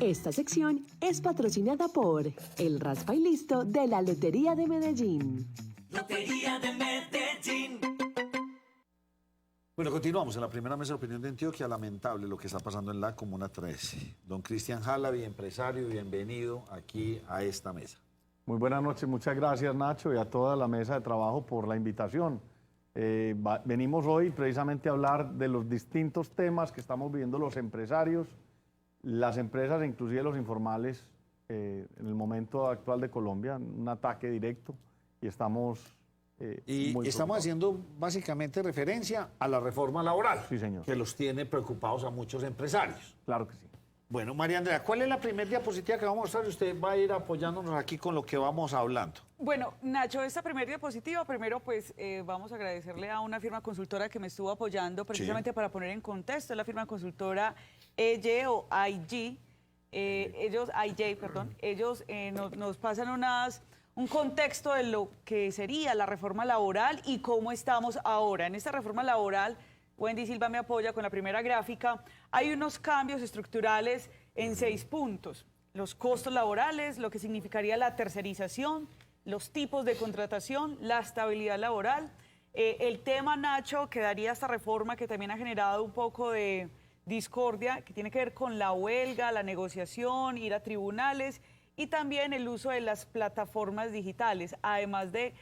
Esta sección es patrocinada por El Raspa y Listo de la Lotería de Medellín. Lotería de Medellín. Bueno, continuamos en la primera mesa de opinión de Antioquia. Lamentable lo que está pasando en la Comuna 13. Don Cristian Halaby, empresario, bienvenido aquí a esta mesa. Muy buenas noches, muchas gracias Nacho y a toda la mesa de trabajo por la invitación. Venimos hoy precisamente a hablar de los distintos temas que estamos viviendo los empresarios, las empresas e inclusive los informales en el momento actual de Colombia, un ataque directo y estamos... Y estamos haciendo básicamente referencia a la reforma laboral, sí, señor, que los tiene preocupados a muchos empresarios. Claro que sí. Bueno, María Andrea, ¿cuál es la primera diapositiva que vamos a mostrar? Usted va a ir apoyándonos aquí con lo que vamos hablando. Bueno, Nacho, esta primera diapositiva, primero pues vamos a agradecerle a una firma consultora que me estuvo apoyando precisamente para poner en contexto, es la firma consultora EY o IG, ellos nos pasan un contexto de lo que sería la reforma laboral y cómo estamos ahora. En esta reforma laboral, Wendy Silva me apoya con la primera gráfica, hay unos cambios estructurales en 6 puntos. Los costos laborales, lo que significaría la tercerización, los tipos de contratación, la estabilidad laboral. El tema, Nacho, que daría esta reforma que también ha generado un poco de discordia, que tiene que ver con la huelga, la negociación, ir a tribunales y también el uso de las plataformas digitales, además de,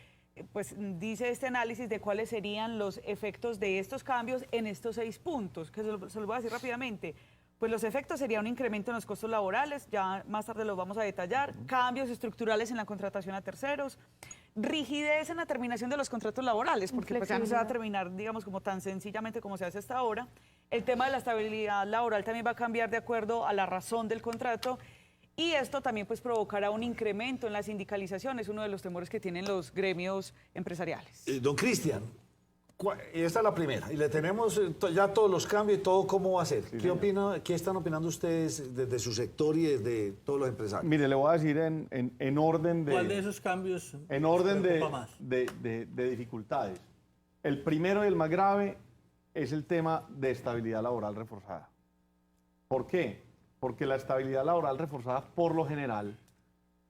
pues dice este análisis de cuáles serían los efectos de estos cambios en estos 6 puntos, que se los voy a decir rápidamente. Pues los efectos serían un incremento en los costos laborales, ya más tarde los vamos a detallar, cambios estructurales en la contratación a terceros, rigidez en la terminación de los contratos laborales, porque pues ya no se va a terminar, digamos, como tan sencillamente como se hace hasta ahora. El tema de la estabilidad laboral también va a cambiar de acuerdo a la razón del contrato. Y esto también pues provocará un incremento en la sindicalización, es uno de los temores que tienen los gremios empresariales. Don Cristian, esta es la primera, y le tenemos ya todos los cambios y todo cómo va a ser. Sí, ¿Qué están opinando ustedes desde su sector y desde todos los empresarios? Mire, le voy a decir en orden de... ¿Cuál de esos cambios en orden de dificultades? El primero y el más grave es el tema de estabilidad laboral reforzada. ¿Por qué? Porque la estabilidad laboral reforzada, por lo general,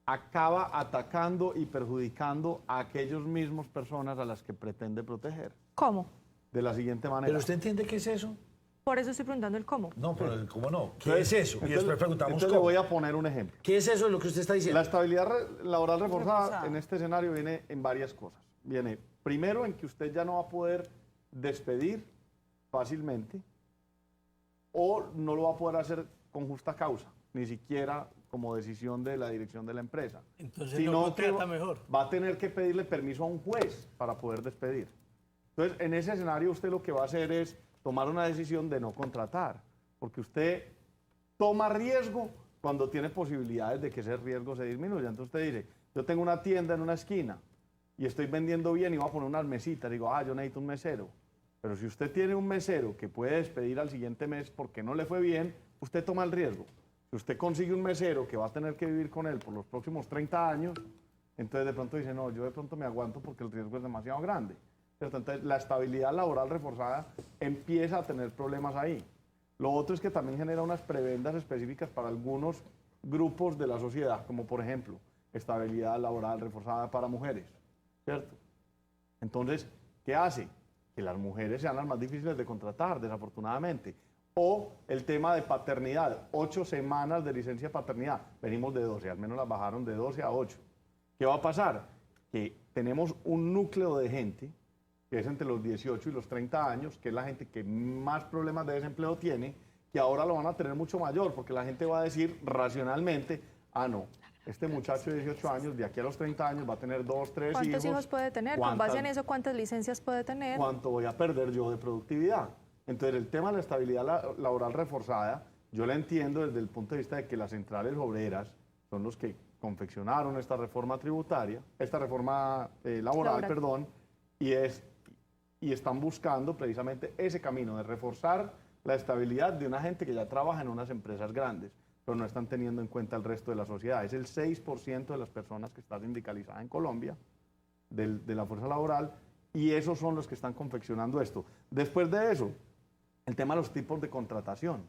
acaba atacando y perjudicando a aquellos mismos personas a las que pretende proteger. ¿Cómo? De la siguiente manera. ¿Pero usted entiende qué es eso? Por eso estoy preguntando el cómo. No, pero el cómo no. ¿Qué es eso? Y después preguntamos entonces cómo. Le voy a poner un ejemplo. ¿Qué es eso de lo que usted está diciendo? La estabilidad laboral reforzada en este escenario viene en varias cosas. Viene, primero, en que usted ya no va a poder despedir fácilmente o no lo va a poder hacer con justa causa, ni siquiera como decisión de la dirección de la empresa. Entonces sino no contrata mejor. Va a tener que pedirle permiso a un juez para poder despedir. Entonces, en ese escenario usted lo que va a hacer es tomar una decisión de no contratar, porque usted toma riesgo cuando tiene posibilidades de que ese riesgo se disminuya. Entonces usted dice, yo tengo una tienda en una esquina y estoy vendiendo bien y voy a poner unas mesitas. Digo, yo necesito un mesero. Pero si usted tiene un mesero que puede despedir al siguiente mes porque no le fue bien, usted toma el riesgo. Si usted consigue un mesero que va a tener que vivir con él por los próximos 30 años, entonces de pronto dice, no, yo de pronto me aguanto porque el riesgo es demasiado grande. ¿Cierto? Entonces la estabilidad laboral reforzada empieza a tener problemas ahí. Lo otro es que también genera unas prebendas específicas para algunos grupos de la sociedad, como por ejemplo, estabilidad laboral reforzada para mujeres, ¿cierto? Entonces, ¿qué hace? Que las mujeres sean las más difíciles de contratar, desafortunadamente. O el tema de paternidad, 8 semanas de licencia de paternidad. Venimos de 12, al menos las bajaron de 12 a 8. ¿Qué va a pasar? Que tenemos un núcleo de gente, que es entre los 18 y los 30 años, que es la gente que más problemas de desempleo tiene, que ahora lo van a tener mucho mayor, porque la gente va a decir racionalmente, no, este muchacho de 18 años, de aquí a los 30 años, va a tener 2, 3 hijos. ¿Cuántos hijos puede tener? Con base en eso, ¿cuántas licencias puede tener? ¿Cuánto voy a perder yo de productividad? Entonces, el tema de la estabilidad laboral reforzada, yo la entiendo desde el punto de vista de que las centrales obreras son los que confeccionaron esta reforma tributaria, esta reforma laboral, perdón, y están buscando precisamente ese camino de reforzar la estabilidad de una gente que ya trabaja en unas empresas grandes, pero no están teniendo en cuenta el resto de la sociedad. Es el 6% de las personas que están sindicalizadas en Colombia, de la fuerza laboral, y esos son los que están confeccionando esto. Después de eso, el tema de los tipos de contratación,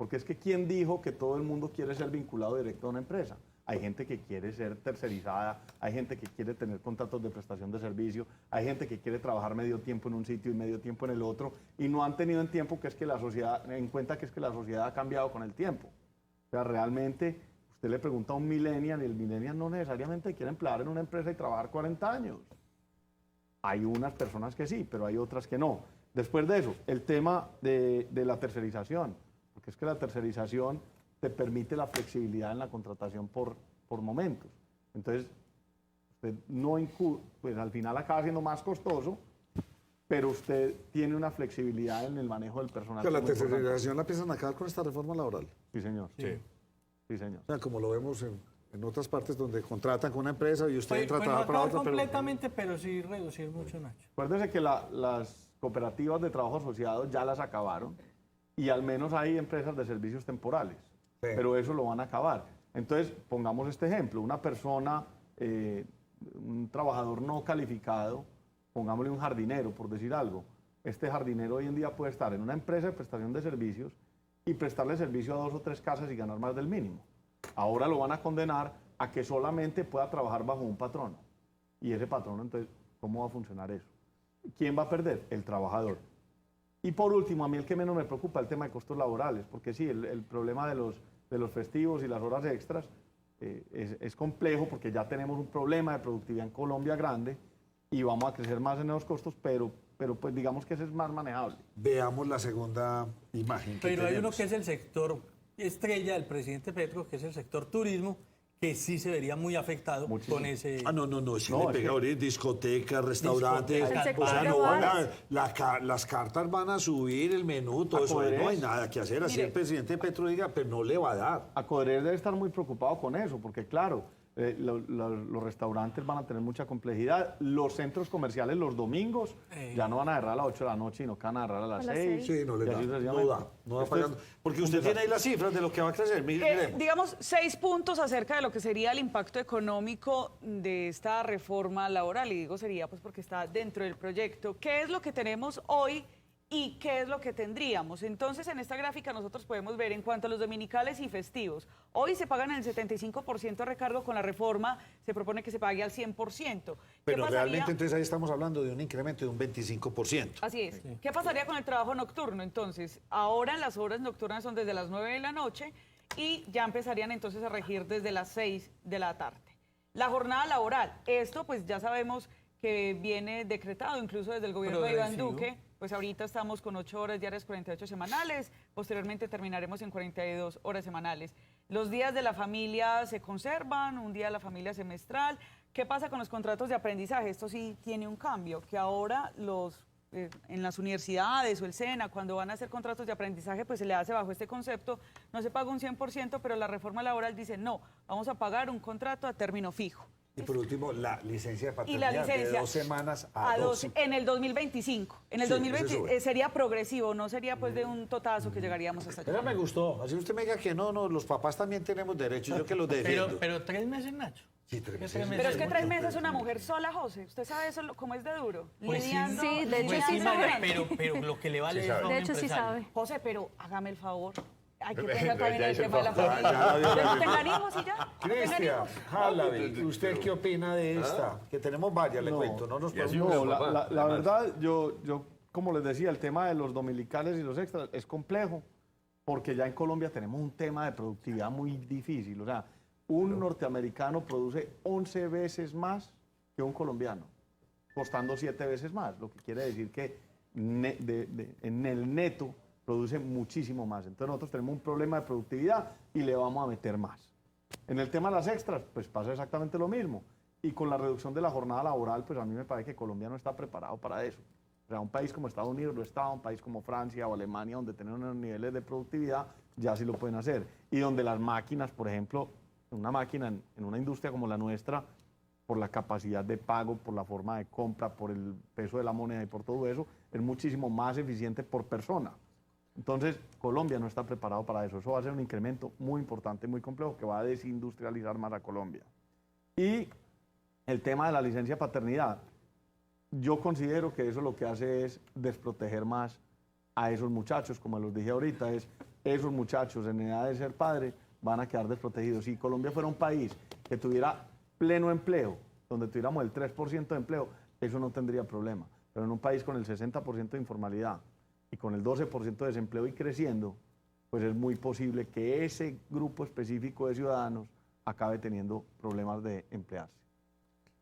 Porque es que ¿quién dijo que todo el mundo quiere ser vinculado directo a una empresa? Hay gente que quiere ser tercerizada, hay gente que quiere tener contratos de prestación de servicio, hay gente que quiere trabajar medio tiempo en un sitio y medio tiempo en el otro, y no han tenido en cuenta que es que la sociedad ha cambiado con el tiempo. O sea, realmente usted le pregunta a un millennial y el millennial no necesariamente quiere emplear en una empresa y trabajar 40 años. Hay unas personas que sí, pero hay otras que no. Después de eso, el tema de la tercerización, porque es que la tercerización te permite la flexibilidad en la contratación por momentos. Entonces, usted no pues al final acaba siendo más costoso, pero usted tiene una flexibilidad en el manejo del personal. Que la muy importante. tercerización la piensan a acabar con esta reforma laboral. Sí, señor. Sí, señor. O sea, como lo vemos en otras partes donde contratan con una empresa y usted entra a no trabajar para acabar otra, pero... completamente, pero sí reducir mucho, Nacho. Acuérdese que las cooperativas de trabajo asociado ya las acabaron y al menos hay empresas de servicios temporales, pero eso lo van a acabar. Entonces, pongamos este ejemplo, una persona, un trabajador no calificado, pongámosle un jardinero, por decir algo. Este jardinero hoy en día puede estar en una empresa de prestación de servicios y prestarle servicio a 2 o 3 casas y ganar más del mínimo. Ahora lo van a condenar a que solamente pueda trabajar bajo un patrono. Y ese patrono, entonces, ¿cómo va a funcionar eso? ¿Quién va a perder? El trabajador. Y por último, a mí el que menos me preocupa es el tema de costos laborales, porque sí, el problema de los festivos y las horas extras es complejo porque ya tenemos un problema de productividad en Colombia grande y vamos a crecer más en los costos, pero pues digamos que ese es más manejable. Veamos la segunda imagen. Pero hay uno que es el sector estrella del presidente Petro, que es el sector turismo, que sí se vería muy afectado con ese... Ah, no, sí No, le pega ahorita, discotecas, restaurantes. Discotecas, El O sea, sector no de van bares. las cartas van a subir, el menú, todo eso. Coderes. No hay nada que hacer. Así Mire. el presidente Petro diga, pero no le va a dar. Acoderes debe estar muy preocupado con eso, porque claro, los restaurantes van a tener mucha complejidad, los centros comerciales los domingos ya no van a cerrar a las 8 de la noche, sino que van a cerrar a las A las 6. Sí, no le y da. así No sucesivamente. da. No da Esto es pagando. Porque usted tiene ahí las cifras de lo que va a crecer. Mire, Digamos, 6 puntos acerca de lo que sería el impacto económico de esta reforma laboral. Y digo sería pues porque está dentro del proyecto. ¿Qué es lo que tenemos hoy y qué es lo que tendríamos? Entonces, en esta gráfica nosotros podemos ver en cuanto a los dominicales y festivos. Hoy se pagan el 75% de recargo, con la reforma se propone que se pague al 100%. ¿Qué pero pasaría? realmente entonces ahí estamos hablando de un incremento de un 25%. Así es. ¿Qué pasaría con el trabajo nocturno? Entonces, ahora las horas nocturnas son desde las 9 de la noche y ya empezarían entonces a regir desde las 6 de la tarde. La jornada laboral, esto pues ya sabemos que viene decretado incluso desde el gobierno de Iván Progresivo. Duque. Pues ahorita estamos con 8 horas diarias, 48 semanales, posteriormente terminaremos en 42 horas semanales. Los días de la familia se conservan, un día de la familia semestral. ¿Qué pasa con los contratos de aprendizaje? Esto sí tiene un cambio, que ahora en las universidades o el SENA, cuando van a hacer contratos de aprendizaje, pues se le hace bajo este concepto, no se paga un 100%, pero la reforma laboral dice, no, vamos a pagar un contrato a término fijo. Y por último, la licencia de Y la paternidad de licencia 2 semanas a 2. en el 2025. En el Sí, 2020 ese sube. sería progresivo, no sería pues de un totazo que llegaríamos hasta allá. Pero me gustó. Así usted me diga que no, los papás también tenemos derechos, yo que los defiendo. Pero 3 meses, Nacho. Sí, 3 ¿Qué meses. Pero es que 3 meses una mujer sola, José. ¿Usted sabe eso cómo es de duro? Pues sí. Lidiando, Sí, de hecho Pues sí sí, sabe. pero lo que le vale es a un De hecho sí empresario. sabe. José, pero hágame el favor. Hay que Ya pensar también en el hizo tema de la el favor. familia. Ya, Pero tengan hijos y ya. Tengan Cristian, hijos. Jalavi, ¿usted qué opina de esta? Que tenemos varias, le cuento, no nos podemos... No, la verdad, yo, como les decía, el tema de los dominicales y los extras es complejo, porque ya en Colombia tenemos un tema de productividad muy difícil. O sea, un norteamericano produce 11 veces más que un colombiano, costando 7 veces más, lo que quiere decir que en el neto produce muchísimo más. Entonces nosotros tenemos un problema de productividad y le vamos a meter más. En el tema de las extras, pues pasa exactamente lo mismo. Y con la reducción de la jornada laboral, pues a mí me parece que Colombia no está preparado para eso. O sea, un país como Estados Unidos lo está, un país como Francia o Alemania, donde tienen unos niveles de productividad, ya sí lo pueden hacer. Y donde las máquinas, por ejemplo, una máquina en una industria como la nuestra, por la capacidad de pago, por la forma de compra, por el peso de la moneda y por todo eso, es muchísimo más eficiente por persona. Entonces, Colombia no está preparado para eso. Eso va a ser un incremento muy importante, muy complejo, que va a desindustrializar más a Colombia. Y el tema de la licencia de paternidad, yo considero que eso lo que hace es desproteger más a esos muchachos, como los dije ahorita, esos muchachos en edad de ser padre van a quedar desprotegidos. Si Colombia fuera un país que tuviera pleno empleo, donde tuviéramos el 3% de empleo, eso no tendría problema. Pero en un país con el 60% de informalidad y con el 12% de desempleo y creciendo, pues es muy posible que ese grupo específico de ciudadanos acabe teniendo problemas de emplearse.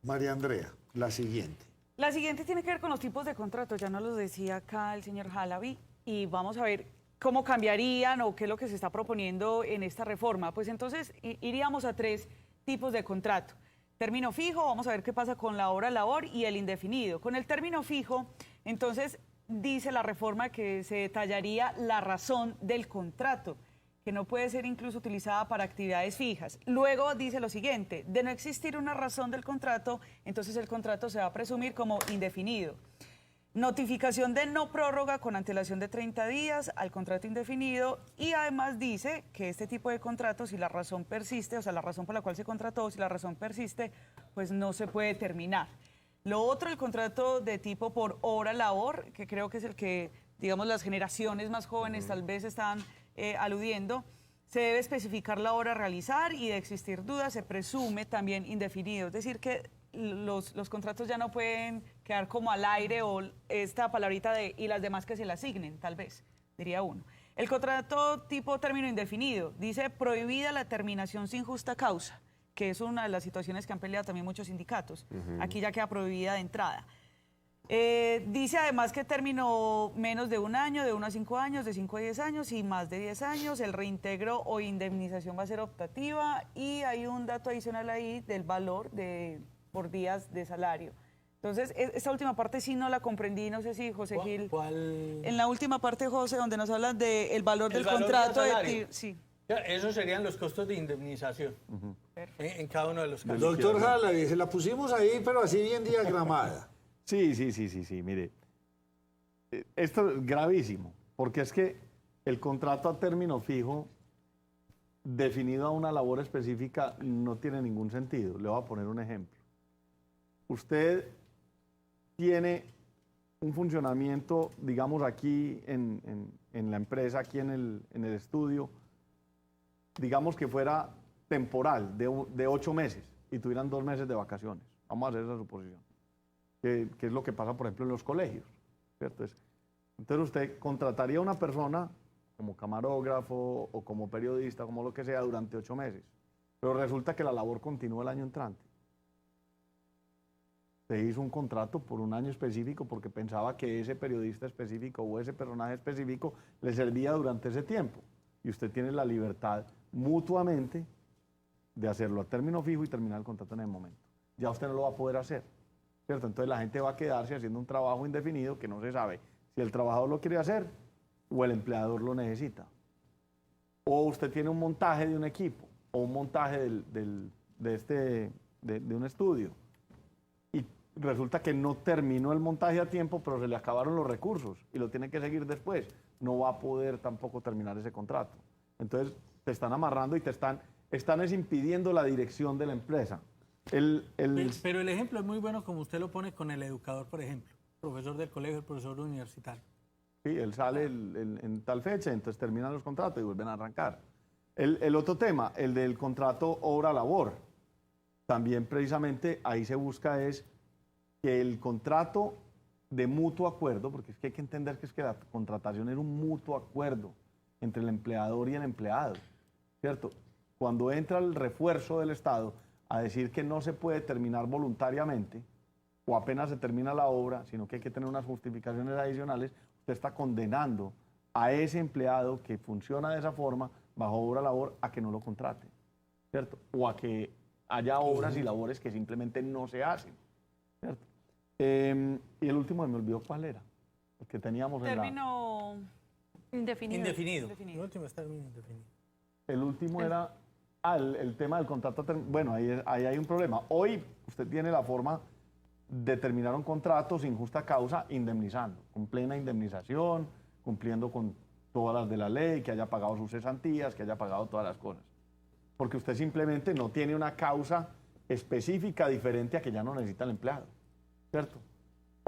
María Andrea, la siguiente. La siguiente tiene que ver con los tipos de contratos, ya nos lo decía acá el señor Halaby, y vamos a ver cómo cambiarían o qué es lo que se está proponiendo en esta reforma. Pues entonces iríamos a 3 tipos de contrato. Término fijo, vamos a ver qué pasa con la hora labor y el indefinido. Con el término fijo, entonces dice la reforma que se detallaría la razón del contrato, que no puede ser incluso utilizada para actividades fijas. Luego dice lo siguiente: de no existir una razón del contrato, entonces el contrato se va a presumir como indefinido. Notificación de no prórroga con antelación de 30 días al contrato indefinido, y además dice que este tipo de contratos, si la razón persiste, o sea, la razón por la cual se contrató, si la razón persiste, pues no se puede terminar. Lo otro, el contrato de tipo por hora labor, que creo que es el que, digamos, las generaciones más jóvenes tal vez están aludiendo. Se debe especificar la hora a realizar y de existir dudas se presume también indefinido. Es decir, que los contratos ya no pueden quedar como al aire, o esta palabrita de y las demás que se le asignen, tal vez, diría uno. El contrato tipo término indefinido dice prohibida la terminación sin justa causa, que es una de las situaciones que han peleado también muchos sindicatos. Aquí ya queda prohibida de entrada. Dice además que término menos de 1 año, de 1 a 5 años, de 5 a 10 años y más de 10 años. El reintegro o indemnización va a ser optativa, y hay un dato adicional ahí del valor por días de salario. Entonces, esta última parte sí no la comprendí, no sé si José Gil. ¿Cuál? En la última parte, José, donde nos hablan del valor del valor contrato. del salario. Sí. Esos serían los costos de indemnización en cada uno de los casos. Doctor Halaby, se la pusimos ahí, pero así bien diagramada. Sí, mire. Esto es gravísimo, porque es que el contrato a término fijo definido a una labor específica no tiene ningún sentido. Le voy a poner un ejemplo. Usted tiene un funcionamiento, digamos aquí en la empresa, aquí en el estudio, digamos que fuera temporal, de 8 meses, y tuvieran 2 meses de vacaciones. Vamos a hacer esa suposición. Que es lo que pasa, por ejemplo, en los colegios, ¿cierto? Entonces usted contrataría a una persona como camarógrafo o como periodista, como lo que sea, durante 8 meses, pero resulta que la labor continúa el año entrante. Se hizo un contrato por un año específico porque pensaba que ese periodista específico o ese personaje específico le servía durante ese tiempo, y usted tiene la libertad mutuamente de hacerlo a término fijo y terminar el contrato en el momento. Ya usted no lo va a poder hacer, ¿cierto? Entonces la gente va a quedarse haciendo un trabajo indefinido que no se sabe si el trabajador lo quiere hacer o el empleador lo necesita. O usted tiene un montaje de un equipo o un montaje de un estudio, y resulta que no terminó el montaje a tiempo, pero se le acabaron los recursos y lo tiene que seguir después. No va a poder tampoco terminar ese contrato. Entonces te están amarrando y están impidiendo la dirección de la empresa. Pero el ejemplo es muy bueno, como usted lo pone con el educador, por ejemplo, profesor del colegio, el profesor universitario. Sí, él sale en tal fecha, entonces terminan los contratos y vuelven a arrancar. El otro tema, el del contrato obra-labor, también precisamente ahí se busca es que el contrato de mutuo acuerdo, porque es que hay que entender que es que la contratación es un mutuo acuerdo entre el empleador y el empleado, ¿cierto? Cuando entra el refuerzo del Estado a decir que no se puede terminar voluntariamente o apenas se termina la obra, sino que hay que tener unas justificaciones adicionales, usted está condenando a ese empleado que funciona de esa forma, bajo obra-labor, a que no lo contrate, ¿cierto? O a que haya obras y labores que simplemente no se hacen, ¿cierto? Y el último, me olvidó cuál era, el que teníamos Término Indefinido. Indefinido. El último es término indefinido. El último era el tema del contrato. Bueno, ahí hay un problema. Hoy usted tiene la forma de terminar un contrato sin justa causa, indemnizando, con plena indemnización, cumpliendo con todas las de la ley, que haya pagado sus cesantías, que haya pagado todas las cosas. Porque usted simplemente no tiene una causa específica diferente a que ya no necesita el empleado, ¿cierto?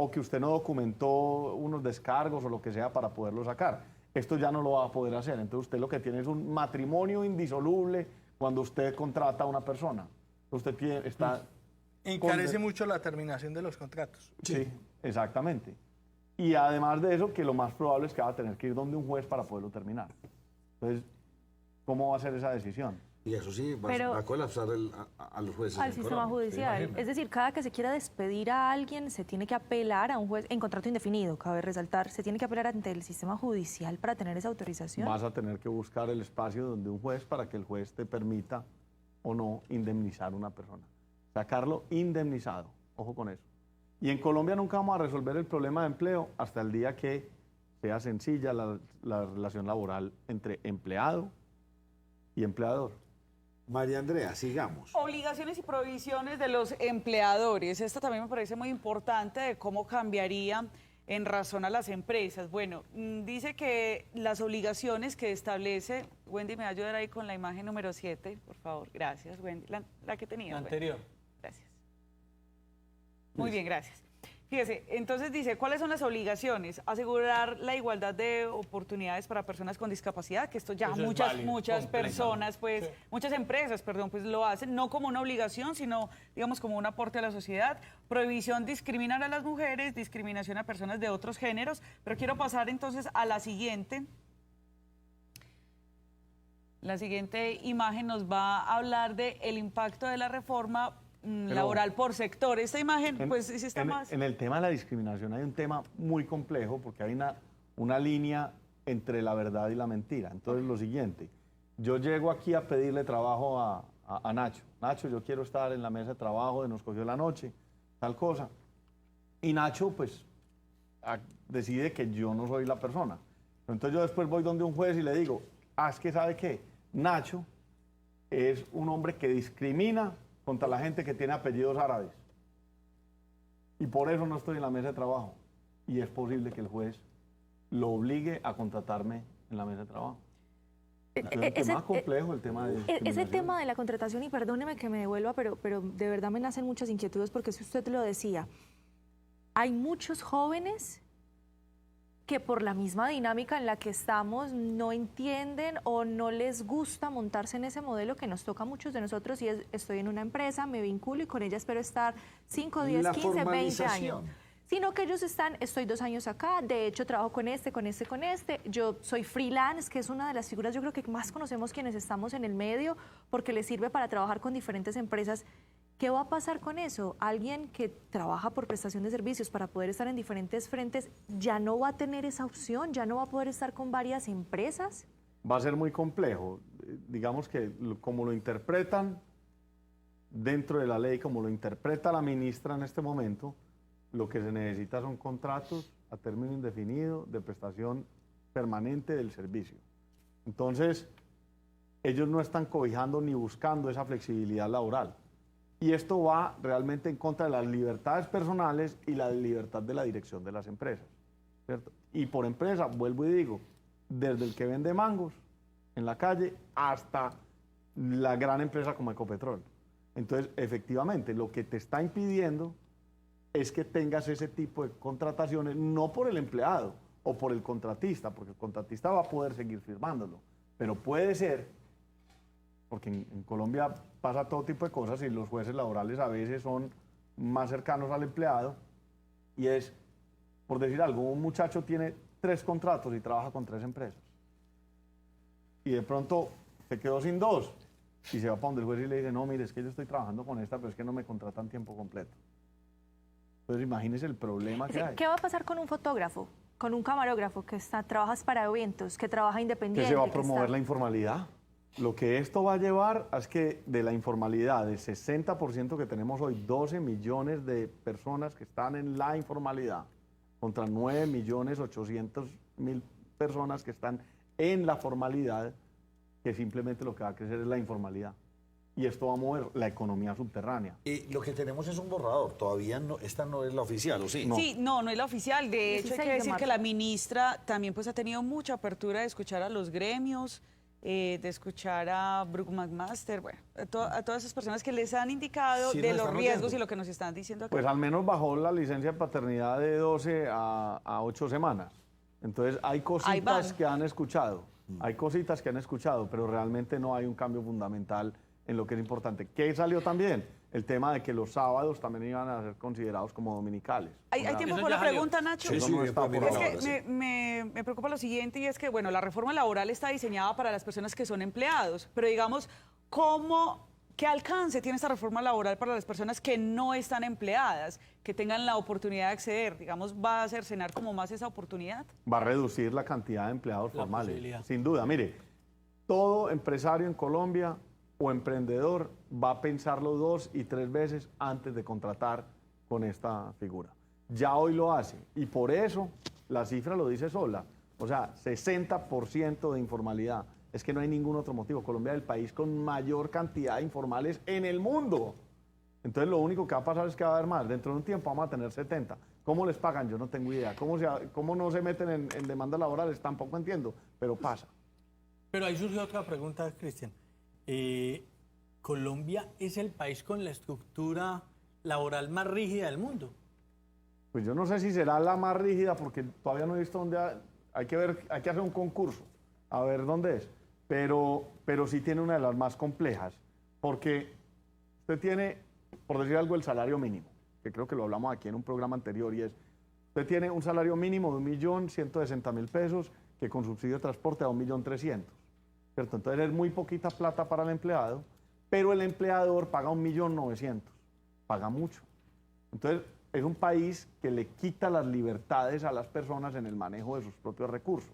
o que usted no documentó unos descargos o lo que sea para poderlo sacar. Esto ya no lo va a poder hacer. Entonces usted lo que tiene es un matrimonio indisoluble cuando usted contrata a una persona. Usted está... Encarece mucho la terminación de los contratos. Sí, exactamente. Y además de eso, que lo más probable es que va a tener que ir donde un juez para poderlo terminar. Entonces, ¿cómo va a ser esa decisión? Y eso sí, Pero- va a colapsar a los jueces. al en sistema Colombia, judicial. ¿se imagina? Es decir, cada que se quiera despedir a alguien, se tiene que apelar a un juez en contrato indefinido, cabe resaltar, se tiene que apelar ante el sistema judicial para tener esa autorización. Vas a tener que buscar el espacio donde un juez para que el juez te permita o no indemnizar a una persona. Sacarlo indemnizado, ojo con eso. Y en Colombia nunca vamos a resolver el problema de empleo hasta el día que sea sencilla la relación laboral entre empleado y empleador. María Andrea, sigamos. Obligaciones y prohibiciones de los empleadores. Esta también me parece muy importante de cómo cambiaría en razón a las empresas. Bueno, dice que las obligaciones que establece, Wendy, me va a ayudar ahí con la imagen número 7, por favor. Gracias, Wendy. La que tenía. La Wendy. anterior. Gracias. Muy bien, gracias. Fíjese, entonces dice, ¿cuáles son las obligaciones? Asegurar la igualdad de oportunidades para personas con discapacidad, que esto ya Eso es muchas válido, muchas completamente. personas, pues, Sí. muchas empresas, perdón, pues lo hacen, no como una obligación, sino, digamos, como un aporte a la sociedad. Prohibición, discriminar a las mujeres, discriminación a personas de otros géneros. Pero quiero pasar entonces a la siguiente. La siguiente imagen nos va a hablar de el impacto de la reforma laboral por sector. Esta imagen, pues, sí está más... En el tema de la discriminación hay un tema muy complejo porque hay una línea entre la verdad y la mentira. Entonces, lo siguiente, yo llego aquí a pedirle trabajo a Nacho. Nacho, yo quiero estar en la mesa de trabajo de Nos Cogió la Noche, tal cosa. Y Nacho, pues, decide que yo no soy la persona. Entonces, yo después voy donde un juez y le digo, es que ¿sabe qué? Nacho es un hombre que discrimina contra la gente que tiene apellidos árabes. Y por eso no estoy en la mesa de trabajo. Y es posible que el juez lo obligue a contratarme en la mesa de trabajo. Es un tema complejo, el tema de Ese discriminación. tema de la contratación, y perdóneme que me devuelva, pero de verdad me nacen muchas inquietudes porque si usted lo decía, hay muchos jóvenes que por la misma dinámica en la que estamos no entienden o no les gusta montarse en ese modelo que nos toca a muchos de nosotros y es, estoy en una empresa, me vinculo y con ella espero estar 5, 10, La 15, 20 formalización. años. Sino que ellos estoy 2 años acá, de hecho trabajo con este, yo soy freelance, que es una de las figuras yo creo que más conocemos quienes estamos en el medio, porque les sirve para trabajar con diferentes empresas. ¿Qué va a pasar con eso? Alguien que trabaja por prestación de servicios para poder estar en diferentes frentes, ¿ya no va a tener esa opción? ¿Ya no va a poder estar con varias empresas? Va a ser muy complejo. Digamos que como lo interpretan dentro de la ley, como lo interpreta la ministra en este momento, lo que se necesita son contratos a término indefinido de prestación permanente del servicio. Entonces, ellos no están cobijando ni buscando esa flexibilidad laboral. Y esto va realmente en contra de las libertades personales y la libertad de la dirección de las empresas, ¿cierto? Y por empresa, vuelvo y digo, desde el que vende mangos en la calle hasta la gran empresa como Ecopetrol. Entonces, efectivamente, lo que te está impidiendo es que tengas ese tipo de contrataciones, no por el empleado o por el contratista, porque el contratista va a poder seguir firmándolo, pero puede ser, porque en Colombia pasa todo tipo de cosas y los jueces laborales a veces son más cercanos al empleado, y es, por decir algo, un muchacho tiene 3 contratos y trabaja con 3 empresas, y de pronto se quedó sin 2, y se va para donde el juez y le dice, no, mire, es que yo estoy trabajando con esta, pero es que no me contratan tiempo completo. Entonces imagínese el problema que hay. ¿Qué va a pasar con un fotógrafo, con un camarógrafo que trabajas para eventos, que trabaja Que independiente? se va a que promover está- la informalidad. Lo que esto va a llevar es que de la informalidad, del 60% que tenemos hoy, 12 millones de personas que están en la informalidad, contra 9.800.000 personas que están en la formalidad, que simplemente lo que va a crecer es la informalidad. Y esto va a mover la economía subterránea. Y lo que tenemos es un borrador, todavía no, esta no es la oficial, ¿o sí? No. Sí, no es la oficial. De hecho, hay 16 que de decir que marzo. la ministra también pues ha tenido mucha apertura de escuchar a los gremios de escuchar a Brooke McMaster, bueno, a todas esas personas que les han indicado Sí, de nos los están riesgos oyendo. y lo que nos están diciendo acá. Pues al menos bajó la licencia de paternidad de 12 a 8 semanas. Entonces hay cositas van. que han escuchado, hay cositas que han escuchado, pero realmente no hay un cambio fundamental en lo que es importante. ¿Qué salió también? El tema de que los sábados también iban a ser considerados como dominicales. ¿Hay tiempo Eso para ya una salió. pregunta, Nacho? Sí, sí, no bien, está pues, por mira, Es que ahora sí. me preocupa lo siguiente y es que, bueno, la reforma laboral está diseñada para las personas que son empleados, pero digamos, ¿qué alcance tiene esta reforma laboral para las personas que no están empleadas, que tengan la oportunidad de acceder? Digamos, ¿va a cercenar como más esa oportunidad? Va a reducir la cantidad de empleados La formales, posibilidad. sin duda. Mire, todo empresario en Colombia o emprendedor va a pensarlo 2 y 3 veces antes de contratar con esta figura. Ya hoy lo hace y por eso la cifra lo dice sola. O sea, 60% de informalidad. Es que no hay ningún otro motivo. Colombia es el país con mayor cantidad de informales en el mundo. Entonces lo único que va a pasar es que va a haber más. Dentro de un tiempo vamos a tener 70. ¿Cómo les pagan? Yo no tengo idea. ¿Cómo no se meten en demandas laborales? Tampoco entiendo, pero pasa. Pero ahí surge otra pregunta, Cristian. ¿Colombia es el país con la estructura laboral más rígida del mundo? Pues yo no sé si será la más rígida porque todavía no he visto dónde hay que ver, hay que hacer un concurso a ver dónde es. Pero sí tiene una de las más complejas porque usted tiene, por decir algo, el salario mínimo, que creo que lo hablamos aquí en un programa anterior y es, usted tiene un salario mínimo de 1.160.000 pesos que con subsidio de transporte da 1.300.000, ¿cierto? Entonces es muy poquita plata para el empleado, pero el empleador paga 1.900.000, paga mucho. Entonces es un país que le quita las libertades a las personas en el manejo de sus propios recursos,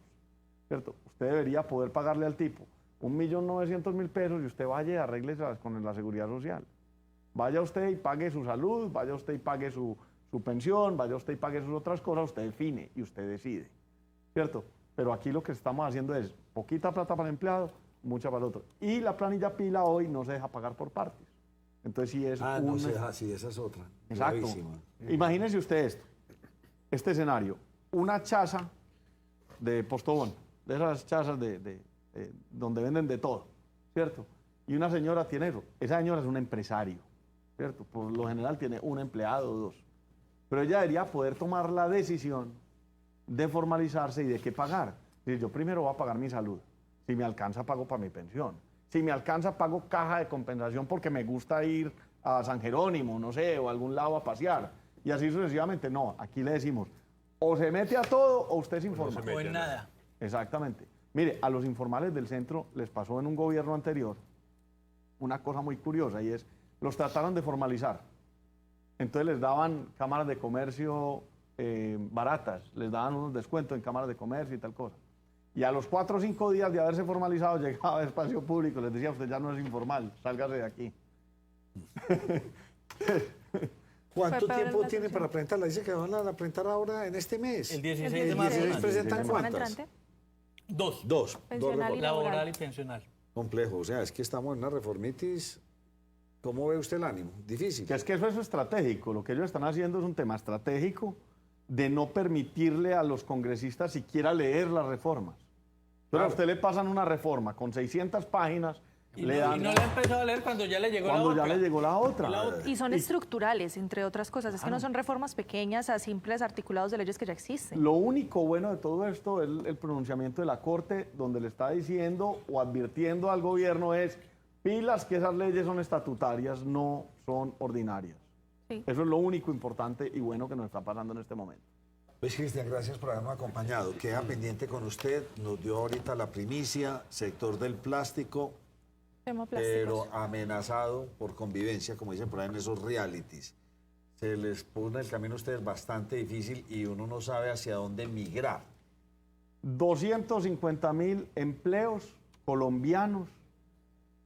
¿cierto? Usted debería poder pagarle al tipo 1.900.000 pesos y usted vaya y arréglese con la seguridad social. Vaya usted y pague su salud, vaya usted y pague su pensión, vaya usted y pague sus otras cosas, usted define y usted decide, ¿cierto? Pero aquí lo que estamos haciendo es poquita plata para el empleado, mucha para el otro. Y la planilla pila hoy no se deja pagar por partes. Entonces sí es No sé, sí, esa es otra. Exacto. Gravísima. Imagínese usted este escenario, una chaza de Postobón, de esas chazas donde venden de todo, ¿cierto? Y una señora tiene eso. Esa señora es un empresario, ¿cierto? Por lo general tiene un empleado o 2. Pero ella debería poder tomar la decisión de formalizarse y de qué pagar. Es decir, yo primero voy a pagar mi salud. Si me alcanza, pago para mi pensión. Si me alcanza, pago caja de compensación porque me gusta ir a San Jerónimo, no sé, o a algún lado a pasear. Y así sucesivamente. No, aquí le decimos, o se mete a todo o usted se informa. O en nada. Exactamente. Mire, a los informales del centro les pasó en un gobierno anterior una cosa muy curiosa y es, los trataron de formalizar. Entonces les daban cámaras de comercio baratas, les daban unos descuentos en cámaras de comercio y tal cosa. Y a los 4 o 5 días de haberse formalizado llegaba a espacio público, les decía, usted ya no es informal, sálgase de aquí. ¿Cuánto Fue peor tiempo la tiene situación. para presentarla? Dice que van a presentar ahora en este mes. El 16 El de marzo. 16 presentan Semana cuántas. entrante, Dos. Dos pensional y reformas. Laboral laboral. y pensional. Complejo, o sea, es que estamos en una reformitis. ¿Cómo ve usted el ánimo? Difícil. Que es que eso es estratégico, lo que ellos están haciendo es un tema estratégico de no permitirle a los congresistas siquiera leer las reformas. Pero a usted le pasan una reforma con 600 páginas, Y le no, dan y no le ha empezado a leer cuando ya le llegó cuando la ya otra. le llegó la otra. La otra. Y son estructurales, entre otras cosas. Es que no son reformas pequeñas a simples articulados de leyes que ya existen. Lo único bueno de todo esto es el pronunciamiento de la Corte, donde le está diciendo o advirtiendo al gobierno es pilas que esas leyes son estatutarias, no son ordinarias. Sí. Eso es lo único importante y bueno que nos está pasando en este momento. Pues Cristian, gracias por habernos acompañado. Queda pendiente con usted, nos dio ahorita la primicia, sector del plástico, Tema plásticos. pero amenazado por convivencia, como dicen por ahí en esos realities. Se les pone el camino a ustedes bastante difícil y uno no sabe hacia dónde migrar. 250.000 empleos colombianos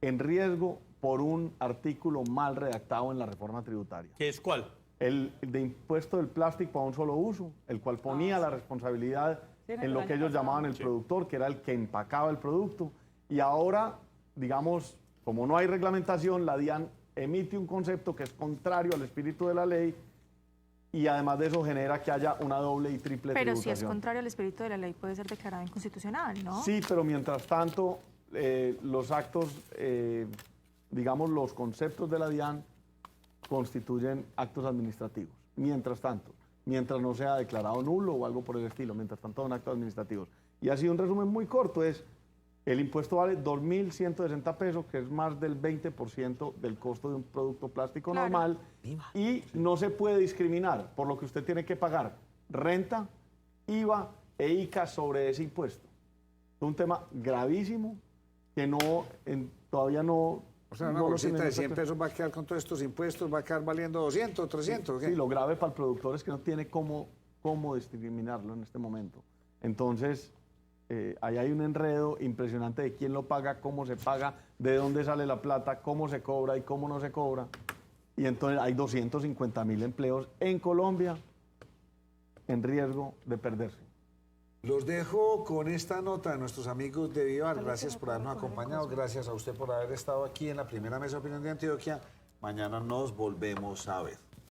en riesgo por un artículo mal redactado en la reforma tributaria. ¿Qué es cuál? El de impuesto del plástico a un solo uso, el cual ponía la responsabilidad Sí, en lo que ellos llamaban el productor, que era el que empacaba el producto. Y ahora, digamos, como no hay reglamentación, la DIAN emite un concepto que es contrario al espíritu de la ley y además de eso genera que haya una doble y triple Pero si tributación. es contrario al espíritu de la ley, puede ser declarado inconstitucional, ¿no? Sí, pero mientras tanto, los actos, digamos, los conceptos de la DIAN constituyen actos administrativos. Mientras tanto, mientras no sea declarado nulo o algo por el estilo, mientras tanto son actos administrativos. Y así un resumen muy corto es, el impuesto vale 2.160 pesos, que es más del 20% del costo de un producto plástico normal, y no se puede discriminar, por lo que usted tiene que pagar renta, IVA e ICA sobre ese impuesto. Es un tema gravísimo que todavía no... O sea, una no lo bolsita tienen de 100 pesos va a quedar con todos estos impuestos, va a quedar valiendo 200, 300. ¿qué? Sí, lo grave para el productor es que no tiene cómo discriminarlo en este momento. Entonces, ahí hay un enredo impresionante de quién lo paga, cómo se paga, de dónde sale la plata, cómo se cobra y cómo no se cobra. Y entonces hay 250.000 empleos en Colombia en riesgo de perderse. Los dejo con esta nota de nuestros amigos de Vivar. Gracias por habernos acompañado. Gracias a usted por haber estado aquí en la primera mesa de opinión de Antioquia. Mañana nos volvemos a ver.